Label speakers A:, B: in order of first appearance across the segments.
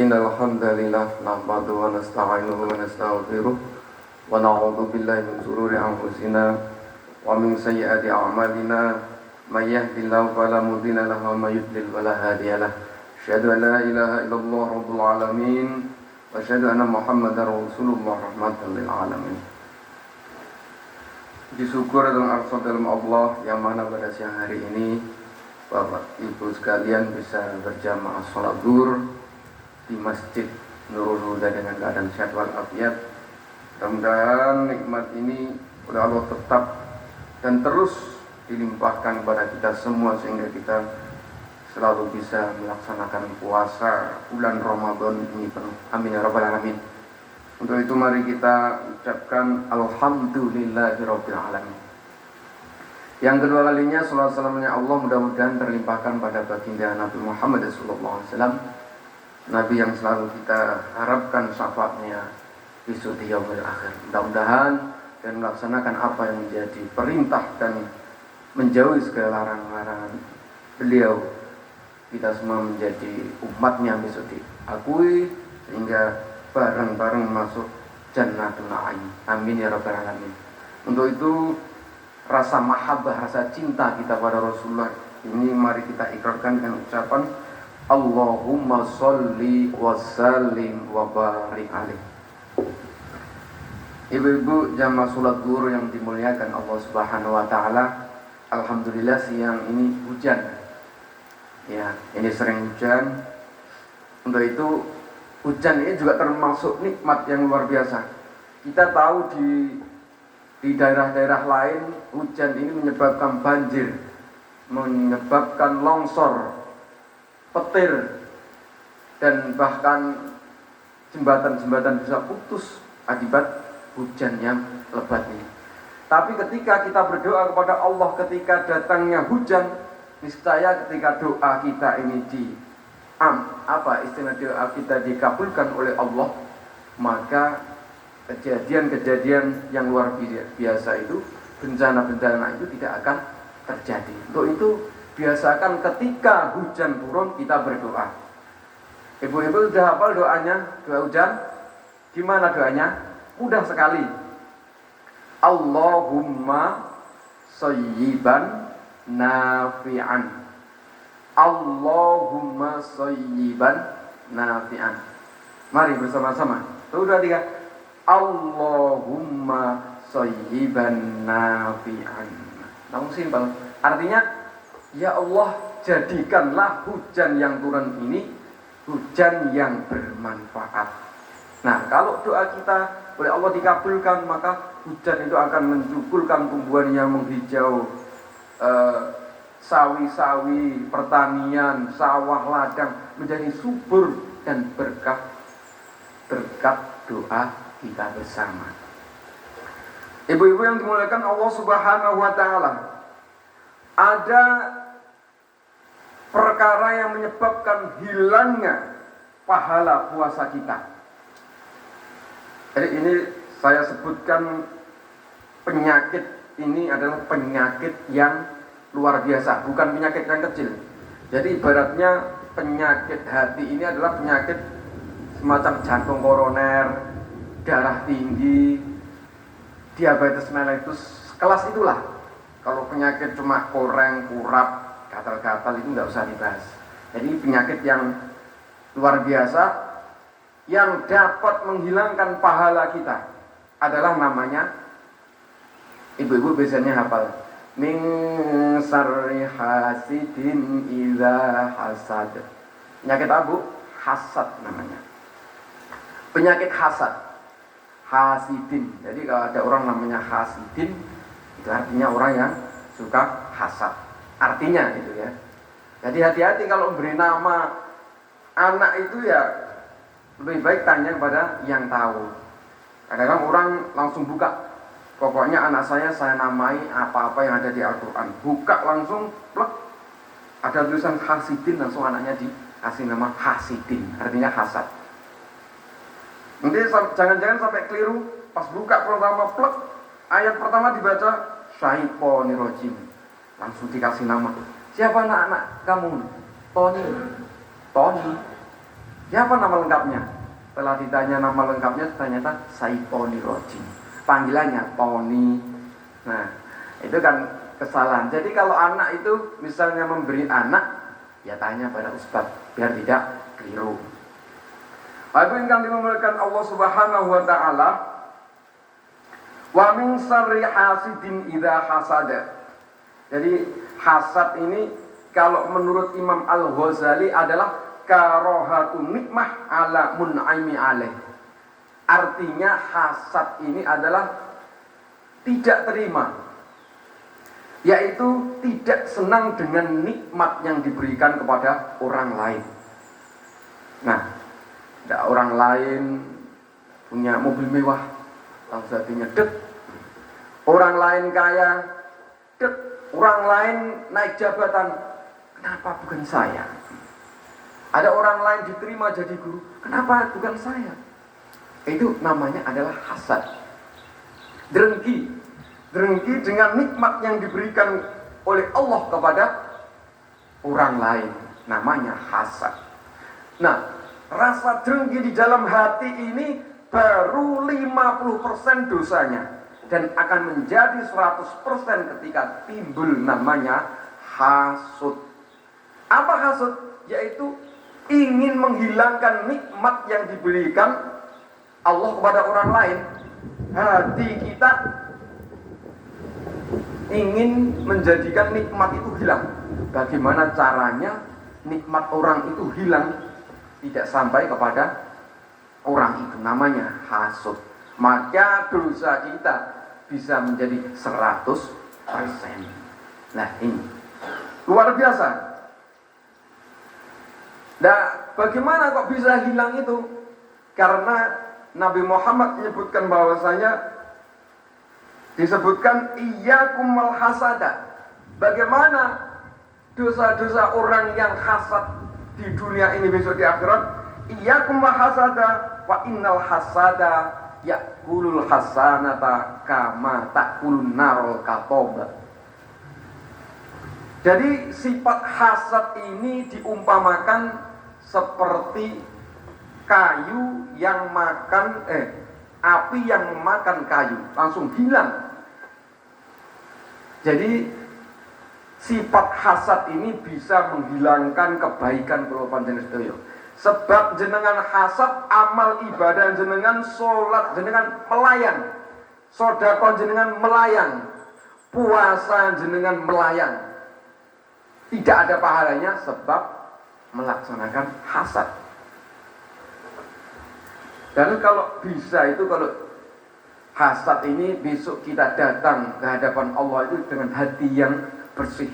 A: Innal hamdalillah nahmaduhu wa nasta'inuhu wa nastaghfiruh wa na'udzu billahi min shururi anfusina wa min sayyiati a'malina may yahdihillahu fala mudilla lahu wa may yudlil fala hadiya lahu. Asyhadu an la ilaha illallah rabbul alamin wa asyhadu anna Muhammadar rasulullah rahmatan lil alamin. Disyukur dan arsa dalam Allah yang mana pada siang hari ini Bapak Ibu sekalian bisa berjamaah sholat zuhur di Masjid Nurul Huda dengan keadaan sehat walafiat. Mudah-mudahan nikmat ini oleh Allah tetap dan terus dilimpahkan kepada kita semua sehingga kita selalu bisa melaksanakan puasa bulan Ramadan ini penuh. Amin ya rabbal alamin. Untuk itu mari kita ucapkan alhamdulillahirabbil alamin. Yang kedua kalinya salawat salamnya Allah mudah-mudahan terlimpahkan pada baginda Nabi Muhammad SAW, Nabi yang selalu kita harapkan syafaatnya besok di yaumil akhir. Mudah-mudahan dan melaksanakan apa yang menjadi perintah dan menjauhi segala larangan beliau, kita semua menjadi umatnya besok diakui sehingga bareng-bareng masuk Jannatul Na'im. Amin ya rabbal alamin. Untuk itu rasa mahabbah, rasa cinta kita pada Rasulullah ini mari kita ikrarkan dengan ucapan Allahumma sholli wa sallim wa barik alaih. Ibu-ibu jamaah salat zuhur yang dimuliakan Allah Subhanahu wa taala, alhamdulillah siang ini hujan. Ya, ini sering hujan. Untuk itu hujan ini juga termasuk nikmat yang luar biasa. Kita tahu di daerah-daerah lain hujan ini menyebabkan banjir, menyebabkan longsor, petir, dan bahkan jembatan-jembatan bisa putus akibat hujan yang lebat ini. Tapi ketika kita berdoa kepada Allah ketika datangnya hujan, niscaya ketika doa kita ini doa kita dikabulkan oleh Allah, maka kejadian-kejadian yang luar biasa itu, bencana-bencana itu tidak akan terjadi. Untuk itu biasakan ketika hujan turun kita berdoa. Ibu-ibu sudah hafal doanya, doa hujan? Gimana doanya? Mudah sekali. Allahumma shayyiban nafi'an. Allahumma shayyiban nafi'an. Mari bersama-sama. Sudah tiga. Allahumma shayyiban nafi'an. Langsung simpel. Artinya, ya Allah, jadikanlah hujan yang turun ini hujan yang bermanfaat. Nah, kalau doa kita oleh Allah dikabulkan, maka hujan itu akan mencukulkan tumbuhan yang menghijau, sawi-sawi, pertanian, sawah, ladang menjadi subur dan berkah berkat doa kita bersama. Ibu-ibu yang dimuliakan Allah Subhanahu wa taala, ada perkara yang menyebabkan hilangnya pahala puasa kita. Jadi ini saya sebutkan penyakit ini adalah penyakit yang luar biasa, bukan penyakit yang kecil. Jadi ibaratnya penyakit hati ini adalah penyakit semacam jantung koroner, darah tinggi, diabetes mellitus, kelas itulah. Kalau penyakit cuma koreng, kurap, gatal-gatal itu nggak usah dibahas. Jadi penyakit yang luar biasa yang dapat menghilangkan pahala kita adalah namanya, ibu-ibu biasanya hafal, min sarri hasidin idza hasad. Penyakit abu, hasad namanya. Penyakit hasad, hasidin. Jadi kalau ada orang namanya hasidin, itu artinya orang yang suka hasad. Artinya itu ya. Jadi hati-hati kalau beri nama anak itu ya lebih baik tanya kepada yang tahu. Kadang-kadang orang langsung buka, pokoknya anak saya namai apa-apa yang ada di Al-Quran. Buka langsung, plek, ada tulisan hasidin, langsung anaknya dikasih nama hasidin, artinya hasad. Nanti jangan-jangan sampai keliru, pas buka pertama, plek, ayat pertama dibaca syaitonirrajim, langsung dikasih nama. Siapa anak-anak kamu? Tony. Siapa nama lengkapnya? Setelah ditanya nama lengkapnya, ternyata Syaitoni Rojim. Panggilannya Tony. Nah, itu kan kesalahan. Jadi kalau anak itu misalnya memberi anak, ya tanya pada ustadz biar tidak keliru. Ibu yang kami memuliakan Allah Subhanahu wa taala, wa min syarri hasidin idza hasada. Jadi hasad ini kalau menurut Imam Al-Ghazali adalah karohatu nikmah ala mun'aimi alaih. Artinya hasad ini adalah tidak terima, yaitu tidak senang dengan nikmat yang diberikan kepada orang lain. Nah, ada orang lain punya mobil mewah, langsung hatinya dek. Orang lain kaya, dek. Orang lain naik jabatan, kenapa bukan saya? Ada orang lain diterima jadi guru, kenapa bukan saya? Itu namanya adalah hasad. Dengki dengan nikmat yang diberikan oleh Allah kepada orang lain, namanya hasad. Nah, rasa dengki di dalam hati ini baru 50% dosanya, dan akan menjadi 100% ketika timbul namanya hasud. Apa hasud? Yaitu ingin menghilangkan nikmat yang diberikan Allah kepada orang lain. Hati kita ingin menjadikan nikmat itu hilang. Bagaimana caranya nikmat orang itu hilang, tidak sampai kepada orang itu, namanya hasud. Maka dosa kita bisa menjadi 100%. Nah, ini luar biasa. Nah, bagaimana kok bisa hilang itu? Karena Nabi Muhammad menyebutkan bahwasanya disebutkan iyyakum wal hasada. Bagaimana dosa-dosa orang yang hasad di dunia ini besok di akhirat? Iyyakum wal hasada wa innal hasada ya'kulul hasanata kama ta'kulun narul katoba. Jadi sifat hasad ini diumpamakan seperti kayu yang makan api yang makan kayu, langsung hilang. Jadi sifat hasad ini bisa menghilangkan kebaikan kula panjenengan sedaya. Sebab jenengan hasad, amal ibadah jenengan, sholat jenengan melayang, sedekah jenengan melayang, puasa jenengan melayang, tidak ada pahalanya sebab melaksanakan hasad. Dan kalau bisa itu, kalau hasad ini besok kita datang ke hadapan Allah itu dengan hati yang bersih.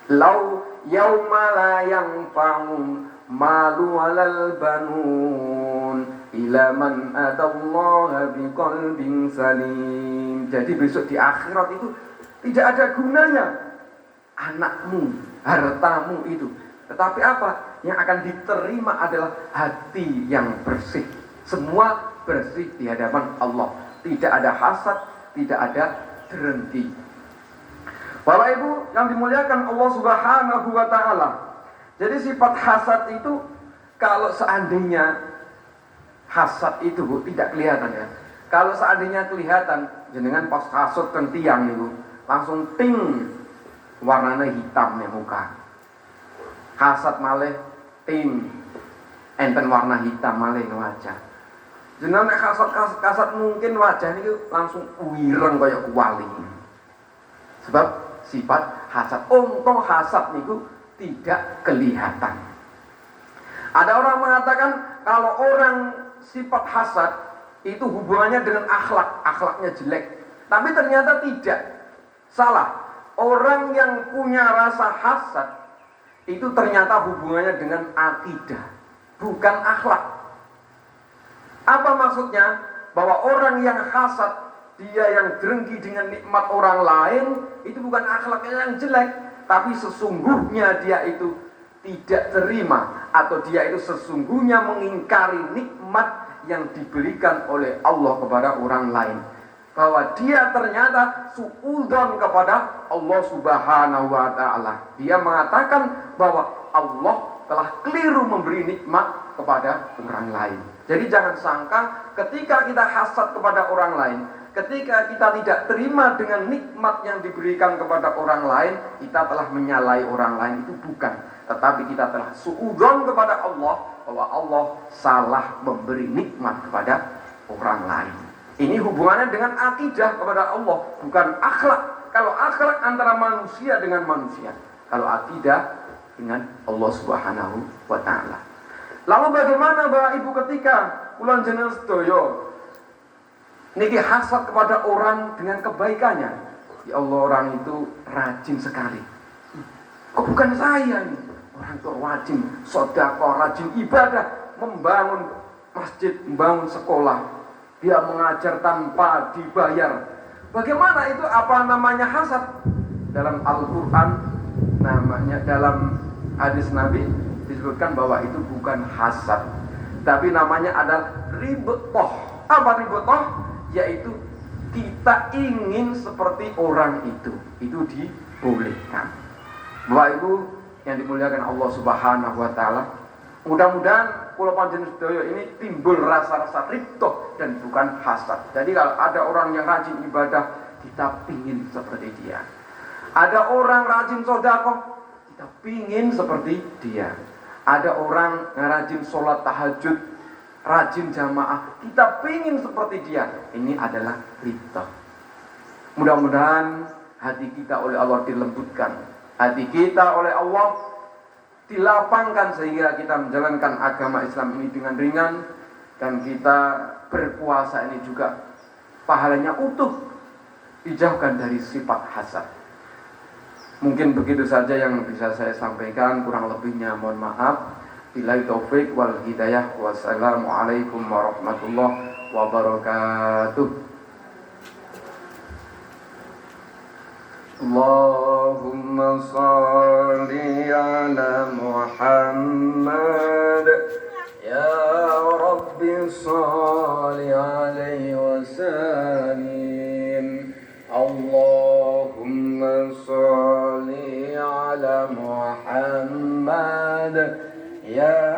A: Lau yauma la yanfa'u malu walal banun ila man atallaha biqalbin salim. Jadi besok di akhirat itu tidak ada gunanya anakmu, hartamu itu. Tetapi apa? Yang akan diterima adalah hati yang bersih. Semua bersih di hadapan Allah. Tidak ada hasad, tidak ada dengki. Bapak Ibu yang dimuliakan Allah Subhanahu wa taala. Jadi sifat hasad itu, kalau seandainya hasad itu Bu, tidak kelihatan ya. Kalau seandainya kelihatan, jenengan pas hasad kan tiang itu, langsung ting warnanya hitam nih muka. Hasad malih ting enten warna hitam malih wajah. Jenengan hasad mungkin wajah ini langsung wireng kayak kuali. Sebab sifat hasad, untung hasad niku tidak kelihatan. Ada orang mengatakan kalau orang sifat hasad itu hubungannya dengan akhlaknya jelek. Tapi ternyata tidak. Salah. Orang yang punya rasa hasad itu ternyata hubungannya dengan akidah, bukan akhlak. Apa maksudnya? Bahwa orang yang hasad, dia yang dengki dengan nikmat orang lain, itu bukan akhlaknya yang jelek, tapi sesungguhnya dia itu tidak terima, atau dia itu sesungguhnya mengingkari nikmat yang diberikan oleh Allah kepada orang lain. Bahwa dia ternyata suudzon kepada Allah Subhanahu wa ta'ala. Dia mengatakan bahwa Allah telah keliru memberi nikmat kepada orang lain. Jadi jangan sangka ketika kita hasad kepada orang lain, ketika kita tidak terima dengan nikmat yang diberikan kepada orang lain, kita telah menyalahi orang lain. Itu bukan, tetapi kita telah suudzon kepada Allah bahwa Allah salah memberi nikmat kepada orang lain. Ini hubungannya dengan akidah kepada Allah, bukan akhlak. Kalau akhlak antara manusia dengan manusia, kalau akidah dengan Allah Subhanahu wa taala. Lalu bagaimana Bapak Ibu ketika kula jenengan sedaya niki hasad kepada orang dengan kebaikannya? Ya Allah, orang itu rajin sekali. Kok bukan saya nih? Orang itu rajin sedekah, rajin ibadah, membangun masjid, membangun sekolah. Dia mengajar tanpa dibayar. Bagaimana itu? Apa namanya hasad? Dalam Al-Qur'an namanya, dalam hadis Nabi disebutkan bahwa itu bukan hasad, tapi namanya adalah ribetoh. Apa ribetoh? Yaitu kita ingin seperti orang itu dibolehkan. Bapak Ibu yang dimuliakan Allah Subhanahu wa taala, mudah-mudahan kula panjenengan sedaya ini timbul rasa-rasa ribetoh dan bukan hasad. Jadi kalau ada orang yang rajin ibadah, kita ingin seperti dia. Ada orang rajin sedekah, kita ingin seperti dia. Ada orang yang rajin sholat tahajud, rajin jamaah, kita ingin seperti dia. Ini adalah ridha. Mudah-mudahan hati kita oleh Allah dilembutkan, hati kita oleh Allah dilapangkan, sehingga kita menjalankan agama Islam ini dengan ringan, dan kita berpuasa ini juga pahalanya utuh, dijauhkan dari sifat hasad. Mungkin begitu saja yang bisa saya sampaikan, kurang lebihnya mohon maaf. Billahi taufik wal hidayah. Wassalamualaikum warahmatullahi wabarakatuh. Allahumma shalli ala Muhammad, ya Rabbi shalli alaihi wasallim. Allahumma shalli ala Muhammad, ya